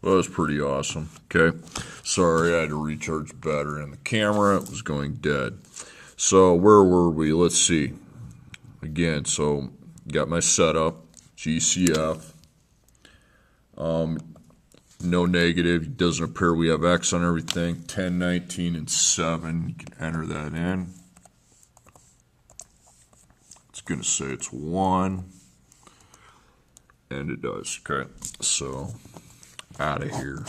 Well, that was pretty awesome. Okay. Sorry, I had to recharge the battery on the camera. It was going dead. So where were we? Let's see. Again, so got my setup, GCF. No negative. It doesn't appear we have X on everything. 10, 19, and 7. You can enter that in. It's going to say it's 1. And it does. Okay. So out of here.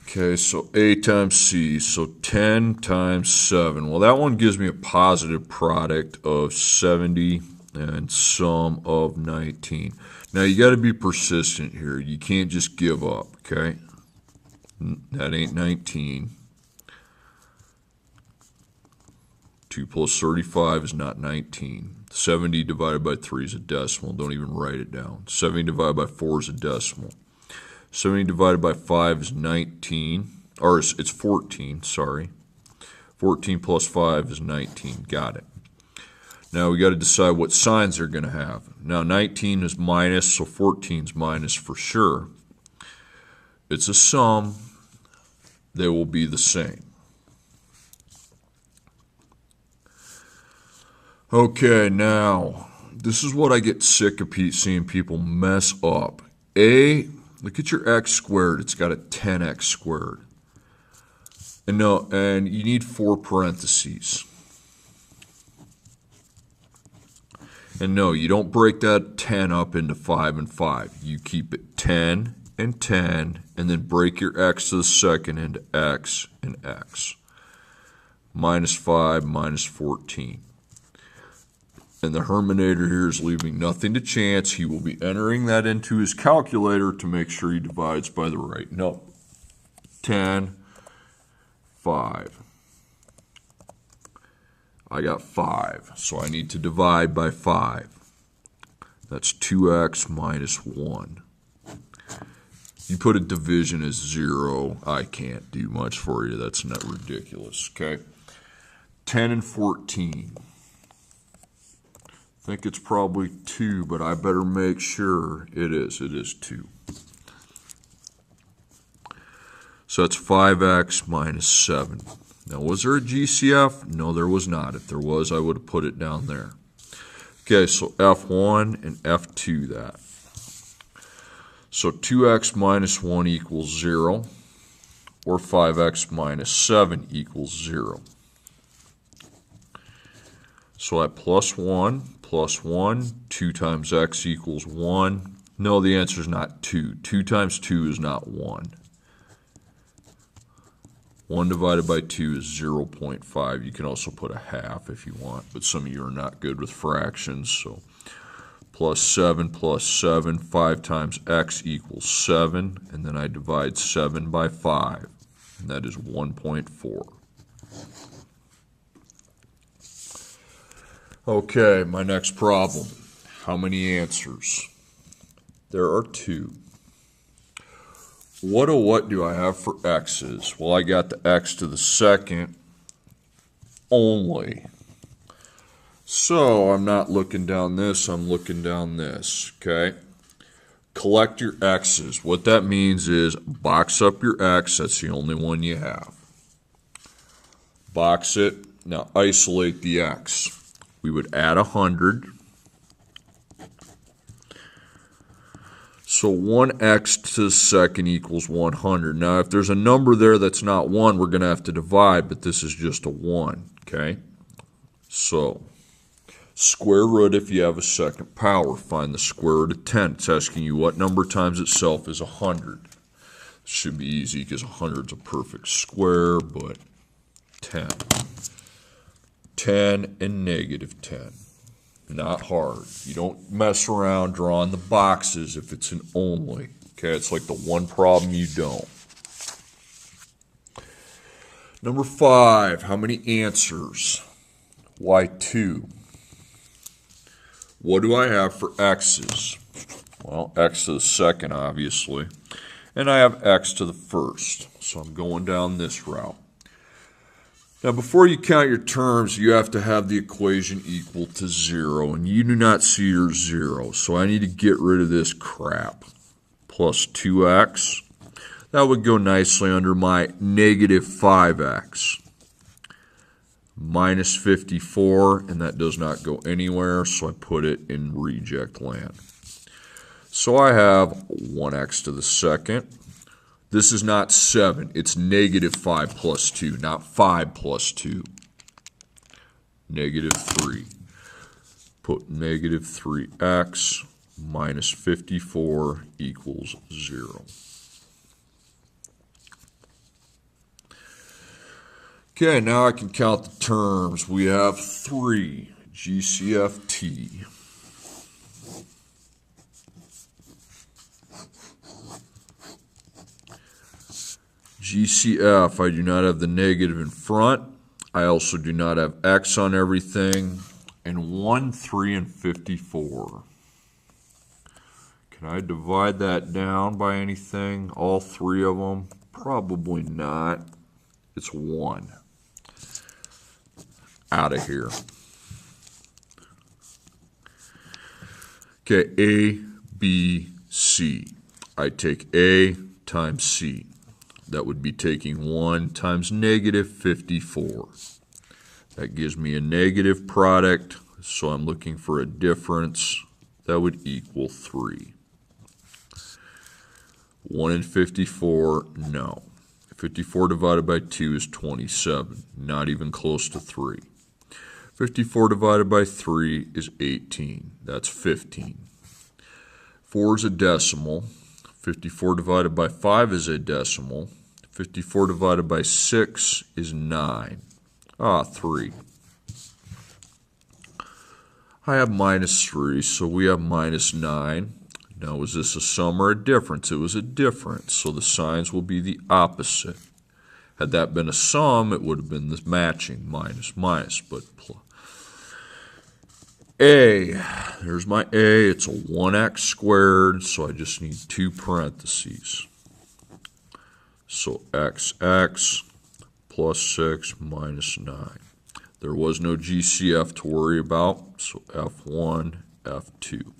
Okay, so A times C, so 10 times 7. Well, that one gives me a positive product of 70 and sum of 19. Now, you got to be persistent here. You can't just give up, okay? That ain't 19. 2 plus 35 is not 19. 70 divided by 3 is a decimal. Don't even write it down. 70 divided by 4 is a decimal. 70 divided by 5 is 19, or it's 14, sorry. 14 plus 5 is 19, got it. Now we got to decide what signs they're going to have. Now 19 is minus, so 14 is minus for sure. It's a sum, they will be the same. Okay, now, this is what I get sick of seeing people mess up. Look at your x squared. It's got a 10x squared. And you need 4 parentheses. And no, you don't break that 10 up into 5 and 5. You keep it 10 and 10, and then break your x to the second into x and x. Minus 5, minus 14. And the Herminator here is leaving nothing to chance. He will be entering that into his calculator to make sure he divides by the right number. 10, 5. I got 5, so I need to divide by 5. That's 2x minus 1. You put a division as 0, I can't do much for you. That's not ridiculous, okay? 10 and 14. I think it's probably 2, but I better make sure it is. It is 2. So that's 5x minus 7. Now, was there a GCF? No, there was not. If there was, I would have put it down there. Okay, so F1 and F2 that. So 2x minus 1 equals 0, or 5x minus 7 equals 0. So at plus 1, 2 times x equals 1. No, the answer is not 2. 2 times 2 is not 1. 1 divided by 2 is 0.5. You can also put a half if you want, but some of you are not good with fractions. So plus 7, 5 times x equals 7, and then I divide 7 by 5, and that is 1.4. Okay, my next problem. How many answers? There are 2. What do I have for x's? Well, I got the x to the second only. So I'm not looking down this, I'm looking down this, okay? Collect your x's. What that means is box up your x, that's the only one you have. Box it, now isolate the x. We would add 100. So 1x to the second equals 100. Now, if there's a number there that's not 1, we're going to have to divide, but this is just a 1, okay? So, square root if you have a second power. Find the square root of 10. It's asking you what number times itself is 100. Should be easy because 100 is a perfect square, but 10. 10 and negative 10. Not hard. You don't mess around drawing the boxes if it's an only. Okay, it's like the one problem you don't. Number 5, how many answers? Why 2? What do I have for x's? Well, x to the second, obviously. And I have x to the first. So I'm going down this route. Now, before you count your terms, you have to have the equation equal to 0, and you do not see your 0, so I need to get rid of this crap. plus 2x. That would go nicely under my negative 5x. Minus 54, and that does not go anywhere, so I put it in reject land. So I have 1x to the second. This is not 7. It's negative 5 plus 2, not 5 plus 2. Negative 3. Put negative 3x minus 54 equals 0. Okay, now I can count the terms. We have 3 GCFT. GCF, I do not have the negative in front. I also do not have x on everything. And 1, 3, and 54. Can I divide that down by anything? All 3 of them? Probably not. It's 1. Out of here. Okay, A, B, C. I take A times C. That would be taking 1 times negative 54. That gives me a negative product, so I'm looking for a difference. That would equal 3. 1 and 54, no. 54 divided by 2 is 27, not even close to 3. 54 divided by 3 is 18. That's 15. 4 is a decimal. 54 divided by 5 is a decimal. 54 divided by 6 is 9. 3. I have minus 3, so we have minus 9. Now, was this a sum or a difference? It was a difference, so the signs will be the opposite. Had that been a sum, it would have been this matching, minus, minus, but A, there's my A, it's a 1x squared, so I just need 2 parentheses. So XX plus 6 minus 9. There was no GCF to worry about, so F1, F2.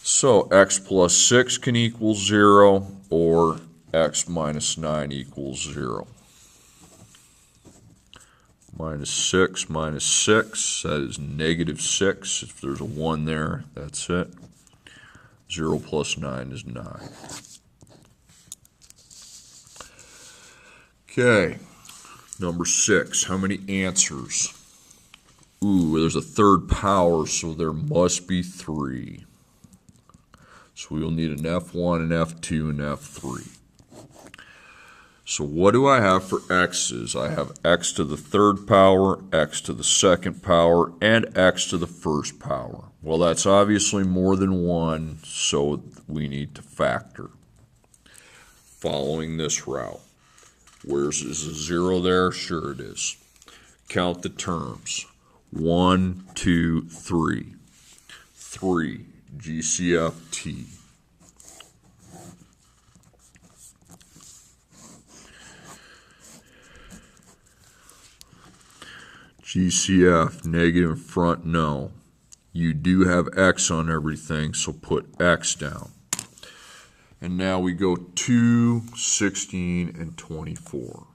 So x plus 6 can equal 0, or x minus 9 equals 0. Minus 6 minus 6, that is negative 6. If there's a 1 there, that's it. 0 plus 9 is 9. Okay, number 6. How many answers? Ooh, there's a third power, so there must be 3. So we will need an F1, an F2, and F3. So what do I have for x's? I have x to the third power, x to the second power, and x to the first power. Well, that's obviously more than 1, so we need to factor. Following this route. Is a 0 there? Sure it is. Count the terms. 1, 2, 3. 3. GCFT. GCF, negative in front, no. You do have x on everything, so put x down. And now we go 2, 16, and 24.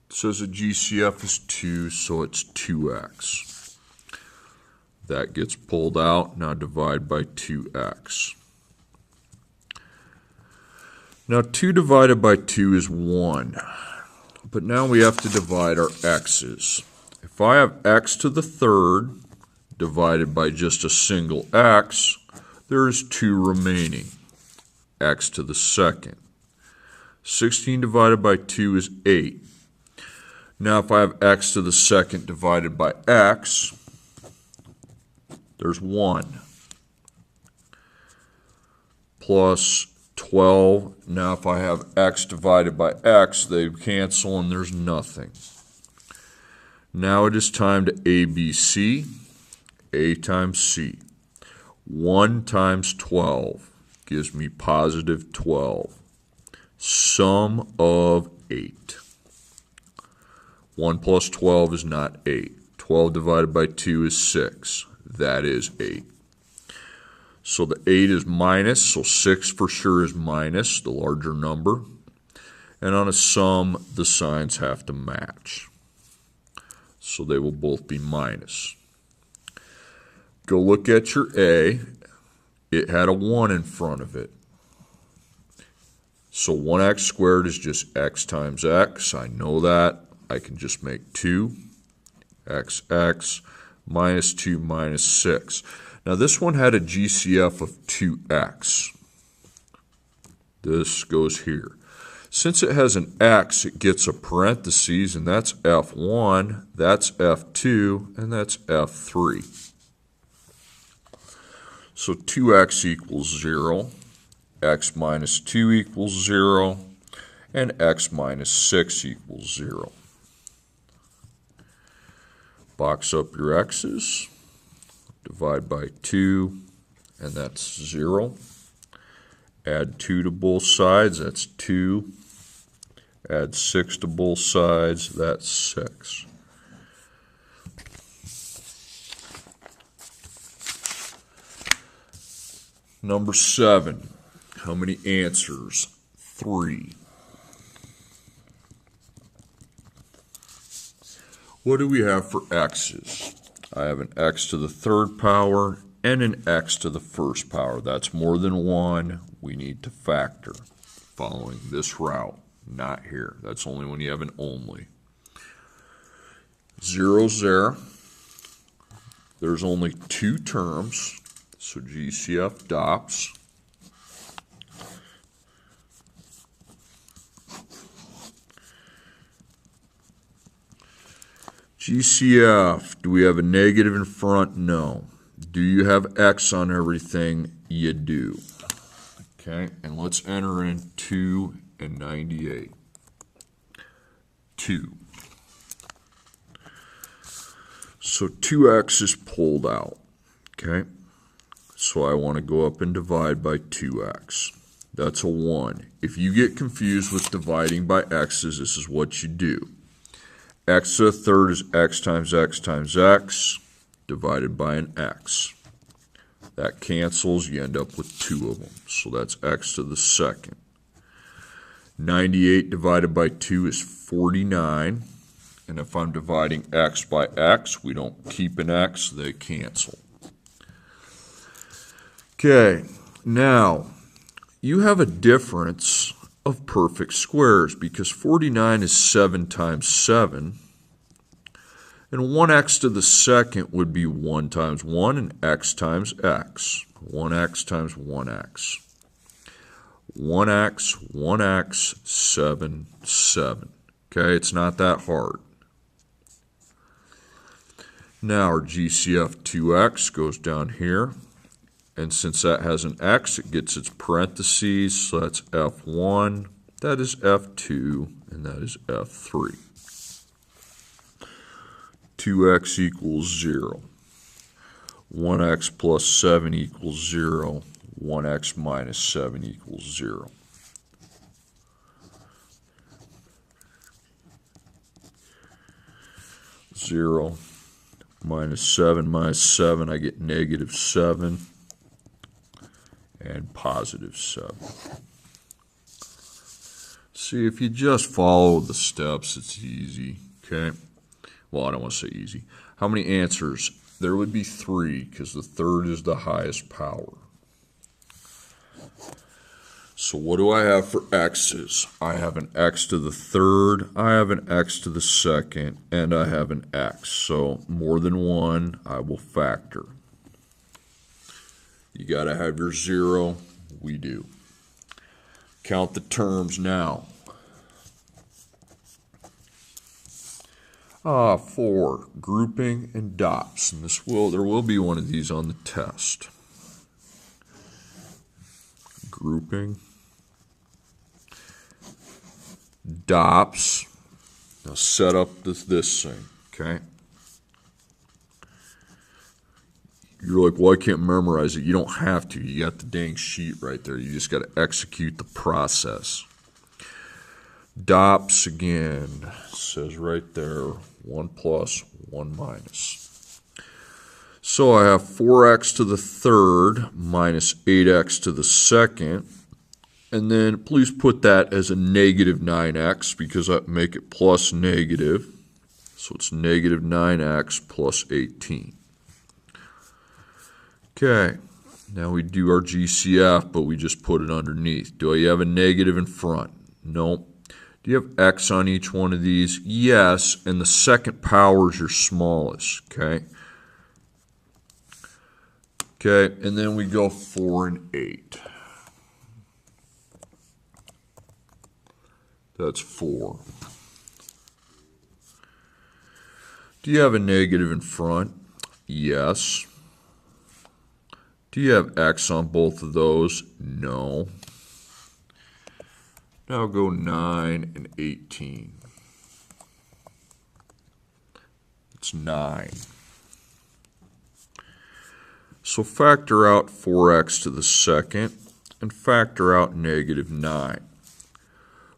It says the GCF is 2, so it's 2x. That gets pulled out. Now divide by 2x. Now 2 divided by 2 is 1. But now we have to divide our x's. If I have x to the third divided by just a single x, there is 2 remaining. X to the second. 16 divided by 2 is 8. Now if I have x to the second divided by x, there's 1. Plus 12. Now if I have x divided by x, they cancel and there's nothing. Now it is time to ABC. A times C. 1 times 12 gives me positive 12. Sum of 8. 1 plus 12 is not 8. 12 divided by 2 is 6. that is 8. So the 8 is minus, so 6 for sure is minus, the larger number. And on a sum, the signs have to match. So they will both be minus. Go look at your A. It had a 1 in front of it. So 1x squared is just x times x. I know that. I can just make 2xx minus 2 minus 6. Now this one had a GCF of 2x. This goes here. Since it has an x, it gets a parentheses, and that's F1, that's F2, and that's F3. So 2x equals 0, x minus 2 equals 0, and x minus 6 equals 0. Box up your x's, divide by 2, and that's 0. Add 2 to both sides, that's 2. Add 6 to both sides, that's 6. Number 7, how many answers? 3. What do we have for x's? I have an x to the third power and an x to the first power. That's more than 1. We need to factor following this route, not here. That's only when you have an only. 0's there. There's only 2 terms, so GCF DOPS. GCF, do we have a negative in front? No. Do you have x on everything? You do. Okay, and let's enter in 2 and 98. 2. So 2x is pulled out. Okay, so I want to go up and divide by 2x. That's a 1. If you get confused with dividing by x's, this is what you do. X to the third is x times x times x divided by an x. That cancels, you end up with 2 of them. So that's x to the second. 98 divided by 2 is 49. And if I'm dividing x by x, we don't keep an x, they cancel. Okay, now you have a difference of perfect squares because 49 is 7 times 7. And 1x to the second would be 1 times 1 and x times x. 1x times 1x. 1x, 1x, 7, 7. Okay, it's not that hard. Now our GCF 2x goes down here. And since that has an x, it gets its parentheses. So that's F1, that is F2, and that is F3. 2x equals 0. 1x plus 7 equals 0. 1x minus 7 equals 0. Zero minus 7, I get negative 7 and positive 7. See, if you just follow the steps, it's easy, okay? Well, I don't want to say easy. How many answers? There would be 3 because the third is the highest power. So what do I have for x's? I have an x to the third, I have an x to the second, and I have an x. So more than 1, I will factor. You got to have your 0. We do. Count the terms now. 4, grouping and DOPS. And there will be one of these on the test. Grouping. DOPS. Now set up this thing, okay? You're like, well, I can't memorize it. You don't have to. You got the dang sheet right there. You just got to execute the process. DOPS again says right there, 1 plus, 1 minus. So I have 4x to the third minus 8x to the second. And then please put that as a negative 9x because I make it plus negative. So it's negative 9x plus 18. Okay, now we do our GCF, but we just put it underneath. Do I have a negative in front? Nope. Do you have x on each one of these? Yes, and the second power is your smallest, okay? Okay, and then we go 4 and 8. That's 4. Do you have a negative in front? Yes. Do you have x on both of those? No. Now go 9 and 18. It's 9. So factor out 4x to the second and factor out negative 9.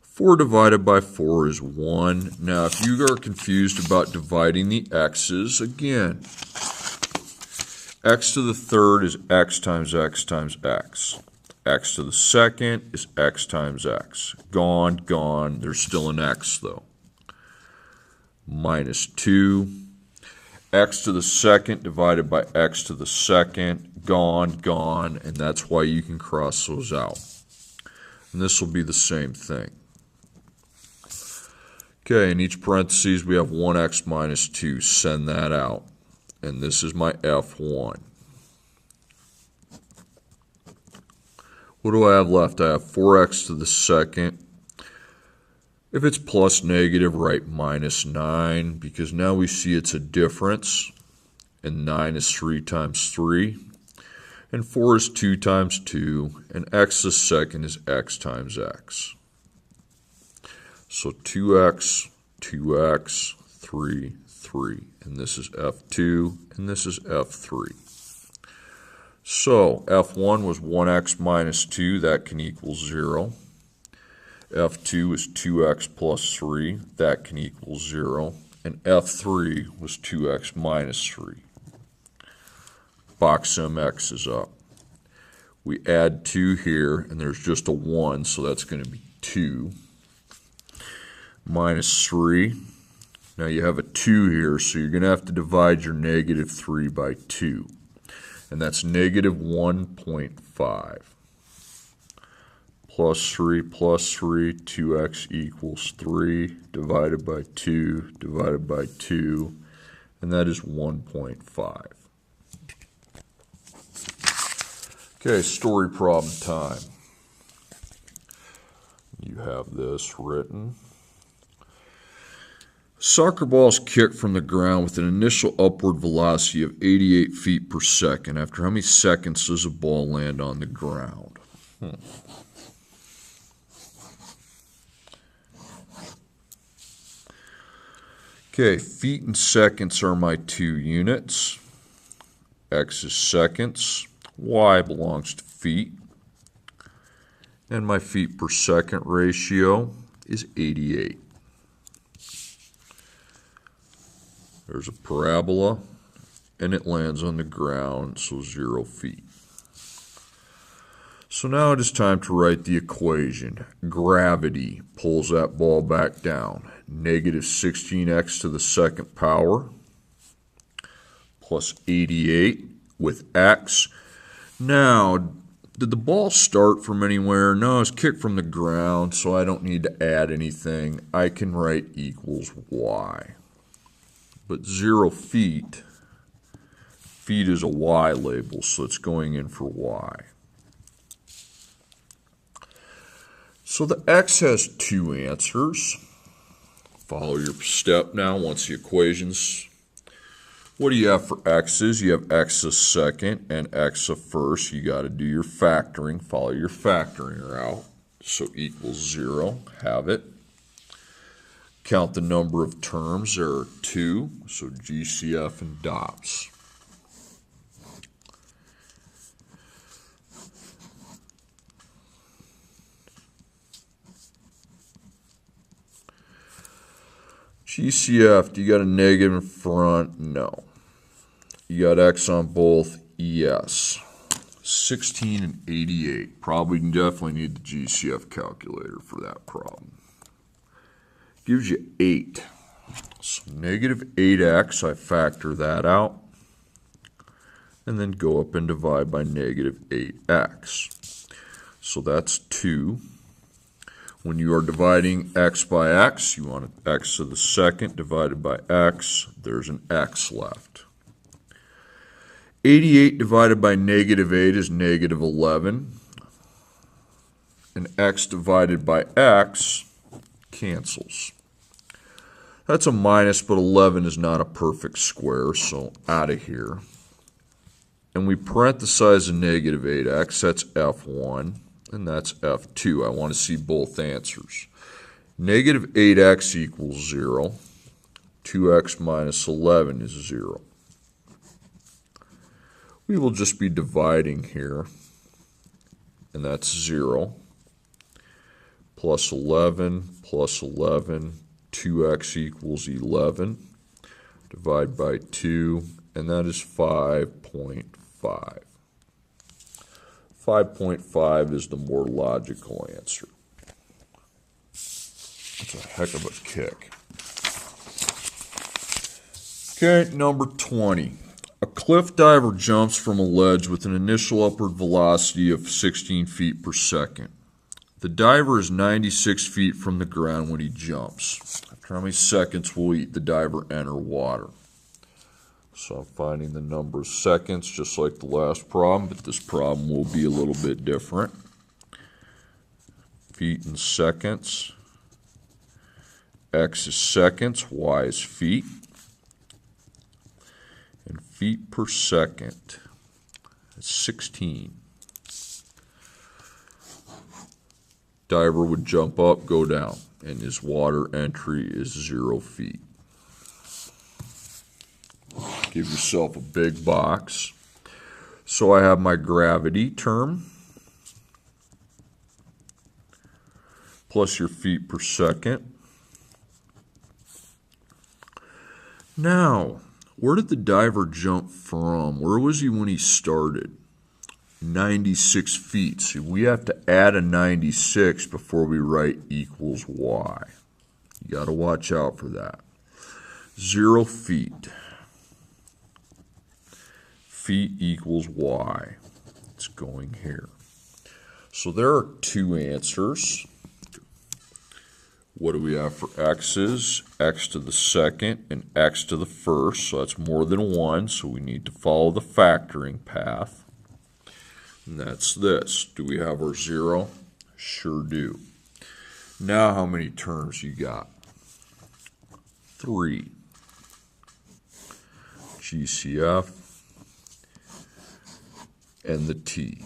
4 divided by 4 is 1. Now, if you are confused about dividing the x's, again, x to the third is x times x times x. X to the second is x times x. Gone, gone. There's still an x, though. Minus 2. X to the second divided by x to the second. Gone, gone. And that's why you can cross those out. And this will be the same thing. Okay, in each parentheses we have 1x minus 2. Send that out. And this is my F1. What do I have left? I have 4x to the second. If it's plus negative, write minus 9, because now we see it's a difference. And 9 is 3 times 3. And 4 is 2 times 2. And x to the second is x times x. So 2x, 2x, 3, 3. And this is F2, and this is F3. So F1 was 1x minus 2. That can equal 0. F2 is 2x plus 3. That can equal 0. And F3 was 2x minus 3. Box MX is up. We add 2 here, and there's just a 1, so that's going to be 2. Minus 3. Now you have a 2 here, so you're going to have to divide your negative 3 by 2. And that's negative 1.5. Plus 3, 2x equals 3, divided by 2, divided by 2, and that is 1.5. Okay, story problem time. You have this written. Soccer ball is kicked from the ground with an initial upward velocity of 88 feet per second. After how many seconds does the ball land on the ground? Okay, feet and seconds are my 2 units. X is seconds. Y belongs to feet. And my feet per second ratio is 88. There's a parabola, and it lands on the ground, so 0 feet. So now it is time to write the equation. Gravity pulls that ball back down. Negative 16x to the second power plus 88 with x. Now, did the ball start from anywhere? No, it's kicked from the ground, so I don't need to add anything. I can write equals y. But 0 feet, feet is a y label, so it's going in for y. So the x has 2 answers. Follow your step now once the equations. What do you have for x's? You have x a second and x a first. You got to do your factoring. Follow your factoring route. So equals 0. Have it. Count the number of terms. There are 2. So GCF and DOPS. GCF, do you got a negative in front? No. You got x on both, yes. 16 and 88. Probably definitely need the GCF calculator for that problem. Gives you 8. So negative 8x, I factor that out. And then go up and divide by negative 8x. So that's 2. When you are dividing x by x, you want x to the second divided by x. There's an x left. 88 divided by negative 8 is negative 11. And x divided by x cancels. That's a minus, but 11 is not a perfect square, so out of here. And we parenthesize a negative 8x, that's f1, and that's f2. I want to see both answers. Negative 8x equals 0. 2x minus 11 is 0. We will just be dividing here, and that's 0. Plus 11, 2x equals 11. Divide by 2, and that is 5.5. 5.5 is the more logical answer. That's a heck of a kick. Okay, number 20. A cliff diver jumps from a ledge with an initial upward velocity of 16 feet per second. The diver is 96 feet from the ground when he jumps. After how many seconds will the diver enter water? So I'm finding the number of seconds just like the last problem, but this problem will be a little bit different. Feet in seconds. X is seconds, Y is feet. And feet per second, that's 16. Diver would jump up, go down, and his water entry is 0 feet. Give yourself a big box. So I have my gravity term plus your feet per second. Now, where did the diver jump from? Where was he when he started? 96 feet. See, we have to add a 96 before we write equals y. You got to watch out for that. 0 feet. Feet equals y. It's going here. So there are two answers. What do we have for x's? X to the second and x to the first. So that's more than 1, so we need to follow the factoring path. And that's this. Do we have our 0? Sure do. Now how many terms you got? 3. GCF and the t.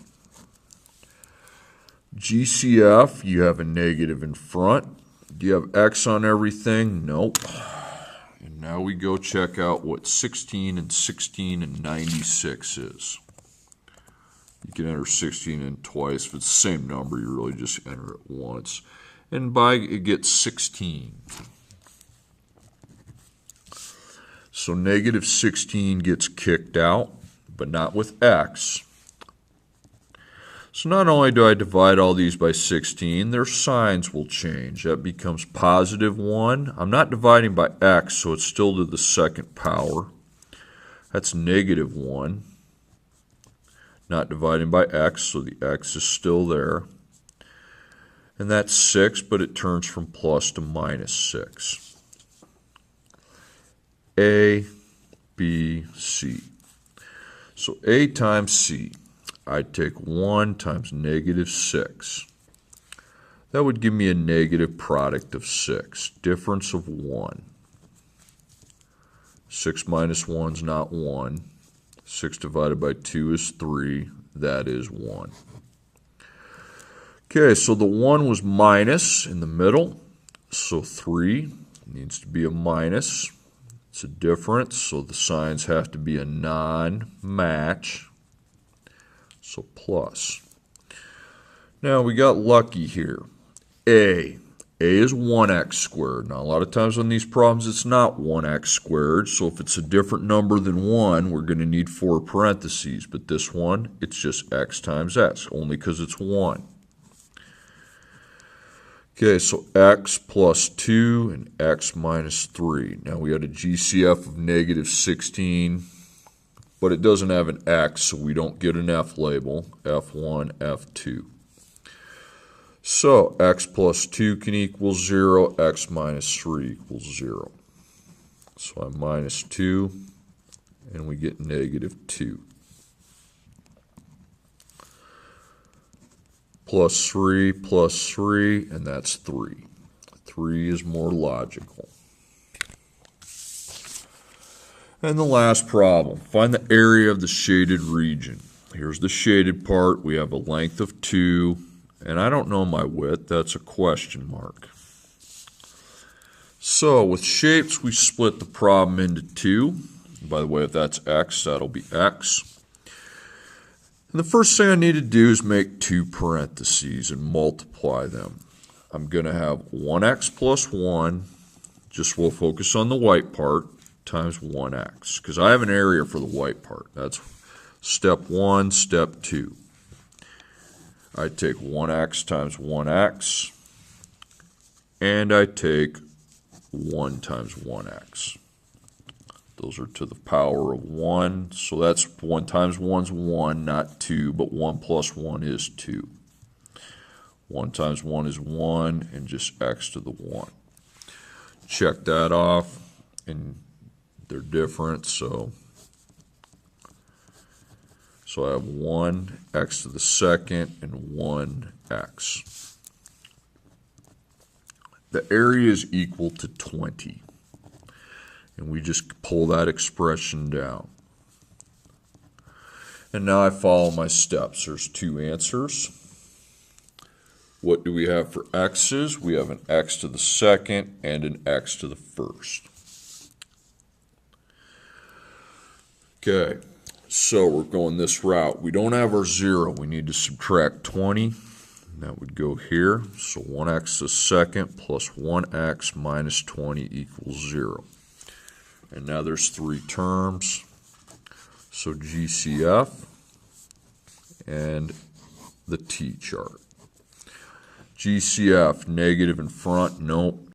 GCF, you have a negative in front. Do you have x on everything? Nope. And now we go check out what 16 and 16 and 96 is. You can enter 16 in twice. If it's the same number, you really just enter it once. And it gets 16. So negative 16 gets kicked out, but not with x. So not only do I divide all these by 16, their signs will change. That becomes positive 1. I'm not dividing by x, so it's still to the second power. That's negative 1. Not dividing by x, so the x is still there. And that's 6, but it turns from plus to minus 6. A, B, C. So A times C. I'd take 1 times negative 6. That would give me a negative product of 6. Difference of 1. 6 minus 1 is not 1. 6 divided by 2 is 3. That is 1. Okay, so the 1 was minus in the middle. So 3 needs to be a minus. It's a difference, so the signs have to be a non-match. So plus. Now we got lucky here. A. A is 1x squared. Now, a lot of times on these problems, it's not 1x squared. So if it's a different number than 1, we're going to need 4 parentheses. But this one, it's just x times x, only because it's 1. Okay, so x plus 2 and x minus 3. Now, we had a GCF of negative 16, but it doesn't have an x, so we don't get an F label, F1, F2. So x plus 2 can equal 0, x minus 3 equals 0. So I minus 2, and we get negative 2. Plus 3, and that's 3. 3 is more logical. And the last problem, find the area of the shaded region. Here's the shaded part. We have a length of 2. And I don't know my width, that's a question mark. So with shapes, we split the problem into 2. By the way, if that's x, that'll be x. And the first thing I need to do is make 2 parentheses and multiply them. I'm going to have 1x plus 1, just we'll focus on the white part, times 1x. Because I have an area for the white part. That's step 1, step 2. I take 1x times 1x, and I take 1 times 1x. Those are to the power of 1, so that's 1 times 1 is 1, not 2, but 1 plus 1 is 2. 1 times 1 is 1, and just x to the 1. Check that off, and they're different, so I have 1 x to the second and 1 x. The area is equal to 20. And we just pull that expression down. And now I follow my steps. There's 2 answers. What do we have for x's? We have an x to the second and an x to the first. Okay. So we're going this route. We don't have our 0. We need to subtract 20. That would go here. So 1x to the second plus 1x minus 20 equals 0. And now there's 3 terms. So GCF and the T chart. GCF, negative in front, nope.